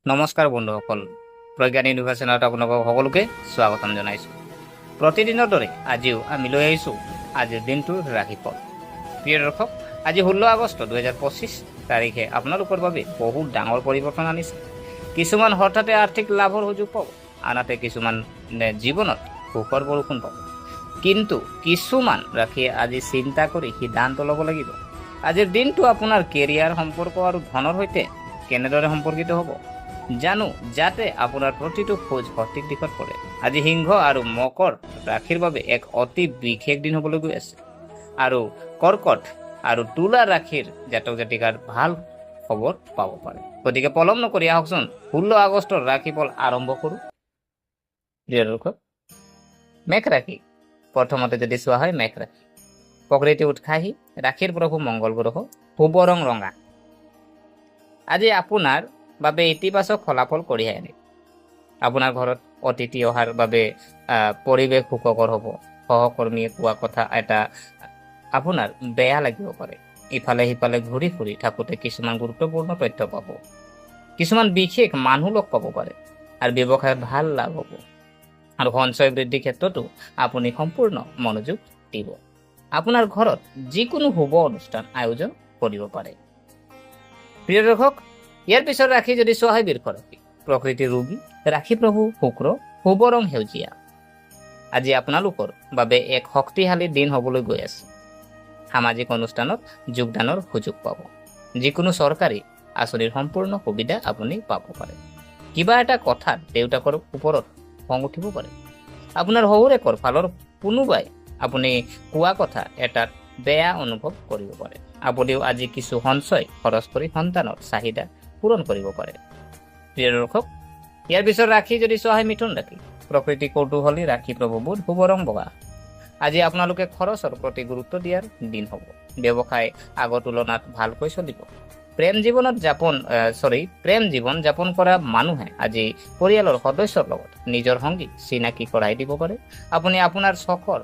নমস্কাৰ বন্ধুসকল, প্ৰজ্ঞান ইউনিভাৰ্চিটিত আপোনালোকক সকলোকে স্বাগতম জনাইছোঁ। প্ৰতিদিনৰ দৰে আজিও আমি লৈ আহিছোঁ আজিৰ দিনটোৰ ৰাশিফল। প্ৰিয় দৰ্শক, আজি 16 আগষ্ট 2025 তাৰিখে আপোনালোকৰ বাবে বহুত ডাঙৰ পৰিৱৰ্তন আনিছে। কিছুমান হঠাতে আৰ্থিক লাভৰ সুযোগ পাব, আনহাতে কিছুমান জীৱনত সুখৰ বৰষুণ পাব। কিন্তু কিছুমান ৰাশিয়ে আজি চিন্তা কৰি সিদ্ধান্ত ল'ব লাগিব। আজিৰ দিনটো আপোনাৰ কেৰিয়াৰ, সম্পৰ্ক আৰু ধনৰ সৈতে কেনেদৰে সম্পৰ্কিত হ'ব জানো, যাতে আপোনাৰ প্ৰতিটো খোজ সঠিক দিশত পৰে। আজি সিংহ আৰু মকৰ ৰাশিৰ বাবে এক অতি বিশেষ দিন হ'বলৈ গৈ আছে, আৰু কৰ্কট আৰু তুলা ৰাশিৰ জাতক জাতিকাৰ ভাল খবৰ পাব পাৰে। গতিকে পলম নকৰি আহকচোন 16 আগষ্টৰ ৰাশিফল আৰম্ভ কৰোঁ। প্ৰিয় দৰ্শক, মেঘ ৰাশি প্ৰথমতে যদি চোৱা হয়, মেঘ ৰাশি প্ৰকৃতি উৎসাহী, ৰাশিৰ প্ৰভু মংগল গ্ৰহ, শুভ ৰং ৰঙা। আজি আপোনাৰ বাবে ইতিবাচক ফলাফল কঢ়িয়াই আনে। আপোনাৰ ঘৰত অতিথি অহাৰ বাবে পৰিৱেশ সুখকৰ হ'ব। সহকৰ্মীয়ে কোৱা কথা এটা আপোনাৰ বেয়া লাগিব পাৰে। ইফালে সিফালে ঘূৰি ফুৰি থাকোঁতে কিছুমান গুৰুত্বপূৰ্ণ তথ্য পাব। কিছুমান বিশেষ মানুহ লগ পাব পাৰে আৰু ব্যৱসায়ত ভাল লাভ হ'ব। আৰু সঞ্চয় বৃদ্ধিৰ ক্ষেত্ৰতো আপুনি সম্পূৰ্ণ মনোযোগ দিব। আপোনাৰ ঘৰত যিকোনো শুভ অনুষ্ঠান আয়োজন কৰিব পাৰে। প্ৰিয় দৰ্শক, ইয়াৰ পিছত ৰাশি যদি চোৱা হয়, বৃষ ৰাশি প্ৰকৃতিৰ ৰোগী, ৰাশি প্ৰভু শুক্ৰ, শুভ ৰং সেউজীয়া। আজি আপোনালোকৰ বাবে এক শক্তিশালী দিন হ'বলৈ গৈ আছে। সামাজিক অনুষ্ঠানত যোগদানৰ সুযোগ পাব। যিকোনো চৰকাৰী আঁচনিৰ সম্পূৰ্ণ সুবিধা আপুনি পাব পাৰে। কিবা এটা কথাত দেউতাকৰ ওপৰত খং উঠিব পাৰে। আপোনাৰ শহুৰেকৰ ফালৰ কোনোবাই আপুনি কোৱা কথা এটাত বেয়া অনুভৱ কৰিব পাৰে। আপুনিও আজি কিছু সঞ্চয় খৰচ কৰি সন্তানৰ চাহিদা পূৰণ কৰিব পাৰে। প্ৰিয় দৰ্শক, ইয়াৰ পিছত ৰাশি যদি চোৱা হয়, মিথুন ৰাশি প্ৰকৃতি কৌতূহলী, ৰাশি প্ৰভু বুধ, শুভ ৰং বগা। আজি আপোনালোকে খৰচৰ প্ৰতি গুৰুত্ব দিয়াৰ দিন হ'ব। ব্যৱসায় আগৰ তুলনাত ভালকৈ চলিব। প্ৰেম জীৱন যাপন কৰা মানুহে আজি পৰিয়ালৰ সদস্যৰ লগত নিজৰ সংগী চিনাকি কৰাই দিব পাৰে। আপুনি আপোনাৰ চখৰ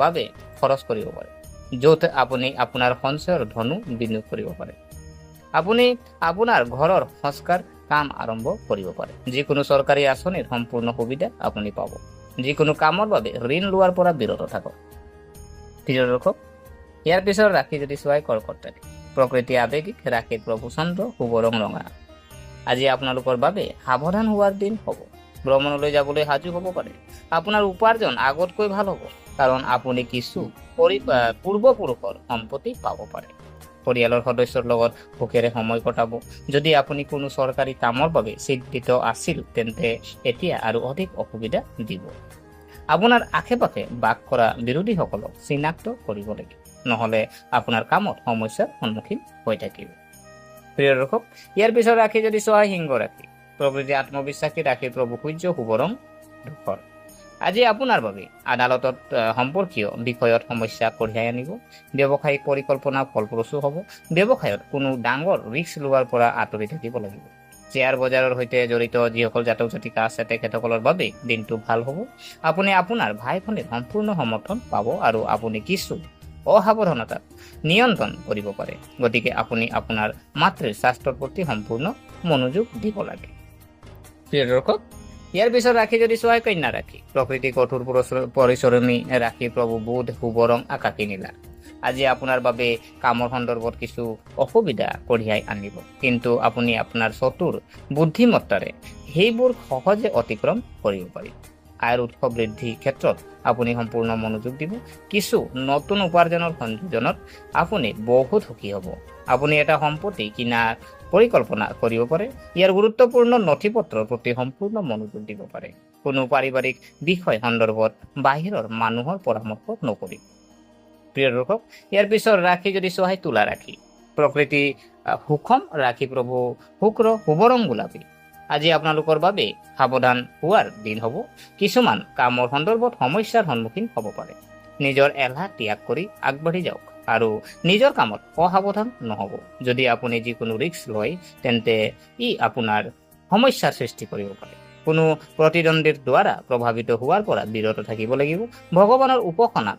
বাবে খৰচ কৰিব পাৰে, য'ত আপুনি আপোনাৰ সঞ্চয়ৰ ধনো বিনিয়োগ কৰিব পাৰে। আপুনি আপোনাৰ ঘৰৰ সংস্কাৰ কাম আৰম্ভ কৰিব পাৰে। যিকোনো চৰকাৰী আঁচনিৰ সম্পূৰ্ণ সুবিধা আপুনি পাব। যিকোনো কামৰ বাবে ঋণ লোৱাৰ পৰা বিৰত থাকক। প্ৰিয় দৰ্শক, ইয়াৰ পিছত ৰাশি যদি চোৱাই কৰ্কট ৰাশি প্ৰকৃতি আৱেগিক, ৰাশিৰ প্ৰভু চন্দ্ৰ, শুভ ৰং ৰঙা। আজি আপোনালোকৰ বাবে সাৱধান হোৱাৰ দিন হ'ব। ভ্ৰমণলৈ যাবলৈ সাজু হ'ব পাৰে। আপোনাৰ উপাৰ্জন আগতকৈ ভাল হ'ব, কাৰণ আপুনি কিছু পূৰ্বপুৰুষৰ সম্পত্তি পাব পাৰে। পৰিয়ালৰ সদস্যৰ লগত সুখেৰে সময় কটাব। যদি আপুনি কোনো চৰকাৰী কামৰ বাবে চিন্তিত আছিল, তেন্তে এতিয়া আৰু অধিক অসুবিধা দিব। আপোনাৰ আশে পাশে বাস কৰা বিৰোধীসকলক চিনাক্ত কৰিব লাগিব, নহ'লে আপোনাৰ কামত সমস্যাৰ সন্মুখীন হৈ থাকিব। প্ৰিয় দৰ্শক, ইয়াৰ পিছত ৰাশি যদি চোৱা হয়, সিংহ ৰাশি প্ৰকৃতি আত্মবিশ্বাসী, ৰাশিৰ প্ৰভু সূৰ্য, শুভ ৰং ধূসৰ। আজি আপোনাৰ বাবে আদালতত সম্পৰ্কীয় বিষয়ত সমস্যা কঢ়িয়াই আনিব। ব্যৱসায়িক পৰিকল্পনা ফলপ্ৰসূ হ'ব। ব্যৱসায়ত কোনো ডাঙৰ ৰিস্ক লোৱাৰ পৰা আঁতৰি থাকিব লাগিব। শ্বেয়াৰ বজাৰৰ সৈতে জড়িত যিসকল জাতক জাতিকা আছে, তেখেতসকলৰ বাবে দিনটো ভাল হ'ব। আপুনি আপোনাৰ ভাই ভনীৰ সম্পূৰ্ণ সমৰ্থন পাব আৰু আপুনি কিছু অসাৱধানতাক নিয়ন্ত্ৰণ কৰিব পাৰে। গতিকে আপুনি আপোনাৰ মাতৃৰ স্বাস্থ্যৰ প্ৰতি সম্পূৰ্ণ মনোযোগ দিব লাগে। প্ৰিয় দৰ্শক, ইয়াৰ পিছত ৰাশি যদি চোৱা হয়, কন্যা ৰাশি প্ৰকৃতি কঠোৰ পৰিশ্ৰমী, ৰাশি প্ৰভু বুধ, শুভ ৰং আকাশী নীলা। আজি আপোনাৰ বাবে কামৰ সন্দৰ্ভত কিছু অসুবিধা কঢ়িয়াই আনিব, কিন্তু আপুনি আপোনাৰ চতুৰ বুদ্ধিমত্তাৰে সেইবোৰ সহজে অতিক্ৰম কৰিব পাৰিব। আয়ৰ উৎস বৃদ্ধিৰ ক্ষেত্ৰত আপুনি সম্পূৰ্ণ মনোযোগ দিব। কিছু নতুন উপাৰ্জনৰ সংযোজনত আপুনি বহুত সুখী হ'ব। আপুনি এটা সম্পত্তি কিনাৰ পৰিকল্পনা কৰিব পাৰে। ইয়াৰ গুৰুত্বপূৰ্ণ নথিপত্ৰৰ প্ৰতি সম্পূৰ্ণ মনোযোগ দিব পাৰে। কোনো পাৰিবাৰিক বিষয় সন্দৰ্ভত বাহিৰৰ মানুহৰ পৰামৰ্শ নকৰিব। প্ৰিয় দৰ্শক, ইয়াৰ পিছত ৰাশি যদি চোৱা হয়, তুলা ৰাশি প্ৰকৃতি সুষম, ৰাশি প্ৰভু শুক্ৰ, শুভ ৰং গোলাপী। আজি আপোনালোকৰ বাবে সাৱধান হোৱাৰ দিন হ'ব। কিছুমান কামৰ সন্দৰ্ভত সমস্যাৰ সন্মুখীন হ'ব পাৰে। নিজৰ এলাহ ত্যাগ কৰি আগবাঢ়ি যাওক আৰু নিজৰ কামত অসাৱধান নহ'ব। যদি আপুনি যিকোনো ৰিস্ক লয়, তেন্তে ই আপোনাৰ সমস্যাৰ সৃষ্টি কৰিব পাৰে। কোনো প্ৰতিদ্বন্দ্বীৰ দ্বাৰা প্ৰভাৱিত হোৱাৰ পৰা বিৰত থাকিব লাগিব। ভগৱানৰ উপাসনাত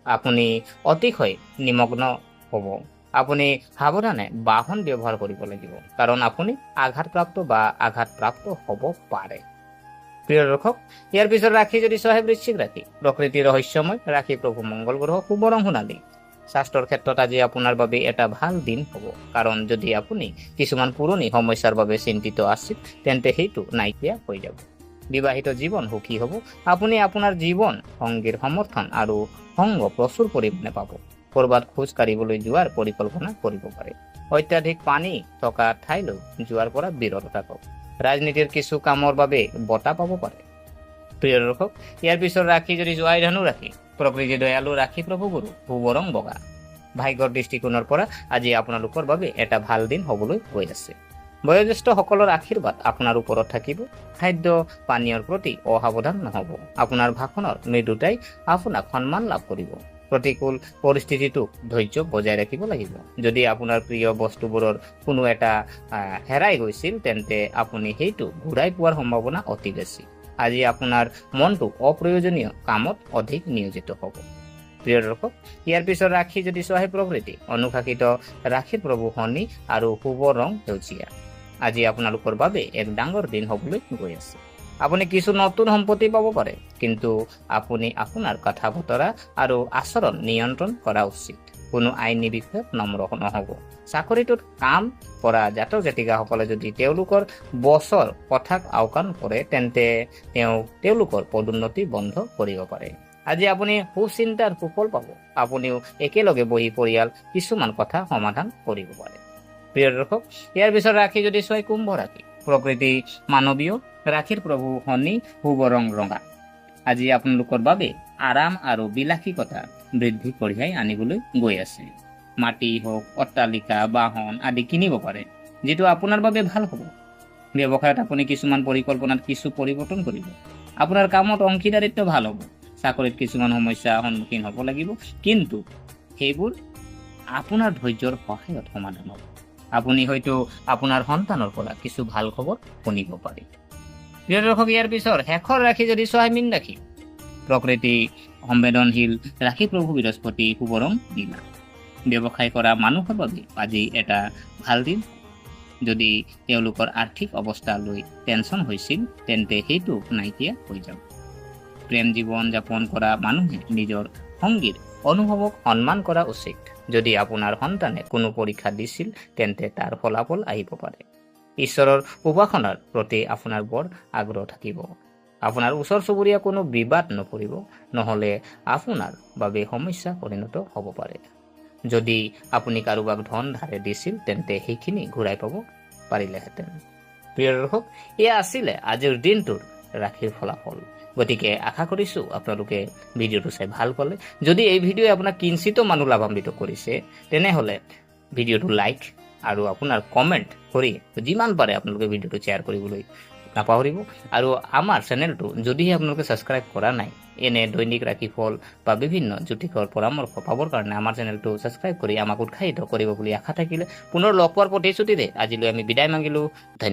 আপুনি অতিশয় নিমগ্ন হ'ব। আপুনি সাৱধানে বাহন ব্যৱহাৰ কৰিব লাগিব, কাৰণ আপুনি আঘাতপ্ৰাপ্ত বা আঘাতপ্ৰাপ্ত হ'ব পাৰে। প্ৰিয় দৰ্শক, ইয়াৰ পিছত ৰাশি যদি চাই বৃশ্চিক ৰাশি, প্ৰকৃতিৰ ৰহস্যময় ৰাশি প্ৰভু মংগল গ্ৰহ শুভ ৰং সোণালী। স্বাস্থ্যৰ ক্ষেত্ৰত আজি আপোনাৰ বাবে এটা ভাল দিন হ'ব, কাৰণ যদি আপুনি কিছুমান পুৰণি সমস্যাৰ বাবে চিন্তিত আছিল তেন্তে সেইটো নাইকিয়া হৈ যাব। বিবাহিত জীৱন সুখী হ'ব। আপুনি আপোনাৰ জীৱন সংগীৰ সমৰ্থন আৰু সংগ প্ৰচুৰ পৰিমাণে পাব। ক'ৰবাত খোজ কাঢ়িবলৈ যোৱাৰ পৰিকল্পনা কৰিব পাৰে। অত্যাধিক পানী থকা ঠাইলৈ যোৱাৰ পৰা বিৰত থাকক। ৰাজনীতিৰ কিছু কামৰ বাবে বঁটা পাব পাৰে। প্ৰিয় দৰ্শক, ইয়াৰ পিছত ৰাশি যদি জোৱাই ধনু ৰাশি, প্ৰকৃতি দয়ালু ৰাশি প্ৰভু গুৰু শুভ ৰং বগা। ভাগ্যৰ দৃষ্টিকোণৰ পৰা আজি আপোনালোকৰ বাবে এটা ভাল দিন হ'বলৈ গৈ আছে। বয়োজ্যেষ্ঠসকলৰ আশীৰ্বাদ আপোনাৰ ওপৰত থাকিব। খাদ্য পানীয়ৰ প্ৰতি অসাৱধান নহ'ব। আপোনাৰ ভাষণৰ মৃদুতাই আপোনাক সন্মান লাভ কৰিব। প্ৰতিকূল পৰিস্থিতিটোক ধৈৰ্য বজাই ৰাখিব লাগিব। যদি আপোনাৰ প্ৰিয় বস্তুবোৰৰ কোনো এটা হেৰাই গৈছিল তেন্তে আপুনি সেইটো ঘূৰাই পোৱাৰ সম্ভাৱনা অতি বেছি। আজি আপোনাৰ মনটো অপ্ৰয়োজনীয় কামত অধিক নিয়োজিত হ'ব। প্ৰিয় দৰ্শক, ইয়াৰ পিছত ৰাশি যদি চোৱা প্ৰকৃতি অনুশাসিত ৰাশিৰ প্ৰভু শনি আৰু শুভ ৰং সেউজীয়া। আজি আপোনালোকৰ বাবে এক ডাঙৰ দিন হ'বলৈ গৈ আছে। আপুনি কিছু নতুন সম্পত্তি পাব পাৰে, কিন্তু আপুনি আপোনাৰ কথা বতৰা আৰু আচৰণ নিয়ন্ত্ৰণ কৰা উচিত। কোনো আইনী বিষয়ত নম্ৰ নহ'ব। চাকৰিটোত কাম কৰা জাতক জাতিকাসকলে যদি তেওঁলোকৰ বছৰ কথাক আওকাণ কৰে তেন্তে তেওঁলোকৰ পদোন্নতি বন্ধ কৰিব পাৰে। আজি আপুনি সুচিন্তাৰ সুফল পাব। আপুনিও একেলগে বহি পৰিয়াল কিছুমান কথা সমাধান কৰিব পাৰে। প্ৰিয় দৰ্শক, ইয়াৰ পিছত ৰাশি যদি চয় কুম্ভ ৰাশি, প্ৰকৃতি মানৱীয় ৰাশিৰ প্ৰভু শনি শুভ ৰং ৰঙা। আজি আপোনালোকৰ বাবে আৰাম আৰু বিলাসিকতা বৃদ্ধি কঢ়িয়াই আনিবলৈ গৈ আছে। মাটি হওক, অট্টালিকা, বাহন আদি কিনিব পাৰে, যিটো আপোনাৰ বাবে ভাল হ'ব। ব্যৱসায়ত আপুনি কিছুমান পৰিকল্পনাত কিছু পৰিৱৰ্তন কৰিব। আপোনাৰ কামত অংশীদাৰিত্ব ভাল হ'ব। চাকৰিত কিছুমান সমস্যাৰ সন্মুখীন হ'ব লাগিব, কিন্তু সেইবোৰ আপোনাৰ ধৈৰ্যৰ সহায়ত সমাধান হ'ব। আপুনি হয়তো আপোনাৰ সন্তানৰ পৰা কিছু ভাল খবৰ শুনিব পাৰে। প্ৰিয় দৰ্শক, ইয়াৰ পিছত শেষৰ ৰাশি যদি চোৱা মীন ৰাশি, প্ৰকৃতি সংবেদনশীল ৰাশি প্ৰভু বৃহস্পতি শুভ ৰং নীলা। ব্যৱসায় কৰা মানুহৰ বাবে আজি এটা ভাল দিন। যদি তেওঁলোকৰ আৰ্থিক অৱস্থা লৈ টেনচন হৈছিল তেন্তে সেইটো নাইকিয়া হৈ যাব। প্ৰেম জীৱন যাপন কৰা মানুহে নিজৰ সংগীৰ অনুভৱক সন্মান কৰা উচিত। যদি আপোনাৰ সন্তানে কোনো পৰীক্ষা দিছিল তেন্তে তাৰ ফলাফল আহিব পাৰে। ঈশ্বৰৰ উপাসনাৰ প্ৰতি আপোনাৰ বৰ আগ্ৰহ থাকিব। আপোনাৰ ওচৰ চুবুৰীয়া কোনো বিবাদ নকৰিব, নহ'লে আপোনাৰ বাবে সমস্যা পৰিণত হ'ব পাৰে। যদি আপুনি কাৰোবাক ধন ধাৰে দিছিল তেন্তে সেইখিনি ঘূৰাই পাব পাৰিলেহেঁতেন। প্ৰিয় দৰ্শক, এয়া আছিলে আজিৰ দিনটোৰ ৰাশিৰ ফলাফল। গতিকে আশা কৰিছোঁ আপোনালোকে ভিডিঅ'টো চাই ভাল পালে। যদি এই ভিডিঅ'ই আপোনাক কিঞ্চিতো মানুহ লাভান্বিত কৰিছে তেনেহ'লে ভিডিঅ'টো লাইক আৰু আপোনাৰ কমেণ্ট কৰি যিমান পাৰে আপোনালোকে ভিডিঅ'টো শ্বেয়াৰ কৰিবলৈ নাপাহৰিব। আৰু আমাৰ চেনেলটো যদিহে আপোনালোকে ছাবস্ক্ৰাইব কৰা নাই, এনে দৈনিক ৰাশিফল বা বিভিন্ন জ্যোতিষৰ পৰামৰ্শ পাবৰ কাৰণে আমাৰ চেনেলটো ছাবস্ক্ৰাইব কৰি আমাক উৎসাহিত কৰিব বুলি আশা থাকিলে পুনৰ লগ পোৱাৰ প্ৰতিশ্ৰুতিৰে আজিলৈ আমি বিদায় মাগিলোঁ। ধন্যবাদ।